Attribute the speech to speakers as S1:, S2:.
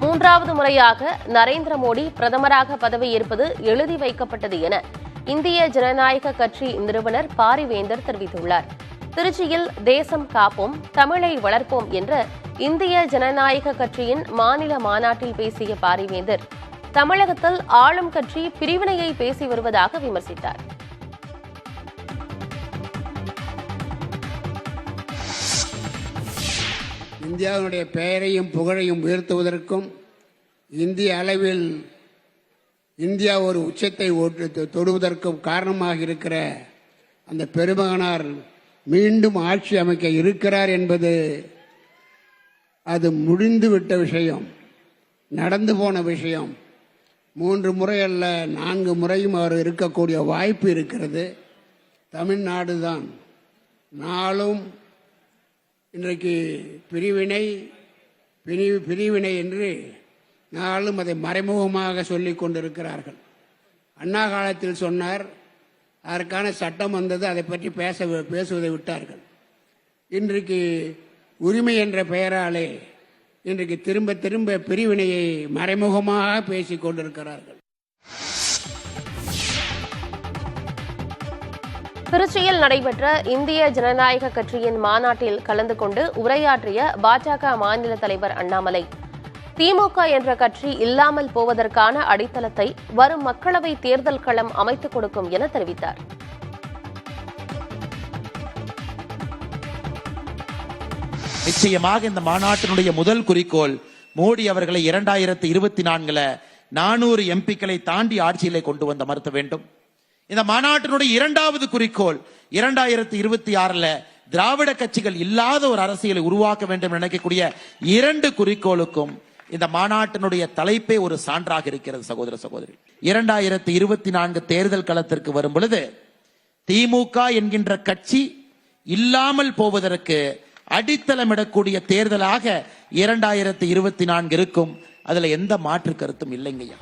S1: மூன்றாவது முறையாக நரேந்திர மோடி பிரதமராக பதவியேற்பது எழுதி வைக்கப்பட்டது என இந்திய ஜனநாயக கட்சி நிறுவனர் பாரிவேந்தர் தெரிவித்துள்ளார். திருச்சியில் தேசம் காப்போம், தமிழை வளர்ப்போம் என்ற இந்திய ஜனநாயக கட்சியின் மாநில மாநாட்டில் பேசிய பாரிவேந்தர், தமிழகத்தில் ஆளும் கட்சி பிரிவினையை பேசி வருவதாக விமர்சித்தார்.
S2: இந்தியாவுடைய பெயரையும் புகழையும் உயர்த்துவதற்கும் இந்திய அளவில் இந்தியா ஒரு உச்சத்தை தொடுவதற்கும் காரணமாக இருக்கிற அந்த பெருமகனார் மீண்டும் ஆட்சி அமைக்க இருக்கிறார் என்பது அது முடிந்துவிட்ட விஷயம், நடந்து போன விஷயம். 3 முறை அல்ல 4 முறையும் அவர் இருக்கக்கூடிய வாய்ப்பு இருக்கிறது. தமிழ்நாடு தான் நாளும் இன்றைக்கு பிரிவினை என்று நாளும் அதை மறைமுகமாக சொல்லிக் கொண்டிருக்கிறார்கள். அண்ணா காலத்தில் சொன்னார், அதற்கான சட்டம் வந்தது, அதை பற்றி பேசுவதை விட்டார்கள். இன்றைக்கு உரிமை என்ற பெயராலே இன்றைக்கு திரும்ப திரும்ப பிரிவினையை மறைமுகமாக பேசிக் கொண்டிருக்கிறார்கள்.
S1: திருச்சியில் நடைபெற்ற இந்திய ஜனநாயக கட்சியின் மாநாட்டில் கலந்து கொண்டு உரையாற்றிய பாஜக மாநில தலைவர் அண்ணாமலை, திமுக என்ற கட்சி இல்லாமல் போவதற்கான அடித்தளத்தை வரும் மக்களவை தேர்தல் களம் அமைத்துக் கொடுக்கும் என தெரிவித்தார்.
S3: நிச்சயமாக இந்த மாநாட்டினுடைய முதல் குறிக்கோள் மோடி அவர்களை 2024 400 எம்பிக்களை தாண்டி ஆட்சியிலே கொண்டு வந்து அமர்த்த வேண்டும். இந்த மாநாட்டினுடைய இரண்டாவது குறிக்கோள் 2026 திராவிட கட்சிகள் இல்லாத ஒரு அரசியலை உருவாக்க வேண்டும் நினைக்கக்கூடிய 2 குறிக்கோளுக்கும் இந்த மாநாட்டினுடைய தலைப்பே ஒரு சான்றாக இருக்கிறது. சகோதர சகோதரி, 2024 தேர்தல் களத்திற்கு வரும் பொழுது திமுக என்கின்ற கட்சி இல்லாமல் போவதற்கு அடித்தளமிடக்கூடிய தேர்தலாக 2024 இருக்கும். அதுல எந்த மாற்று கருத்தும் இல்லைங்கய்யா.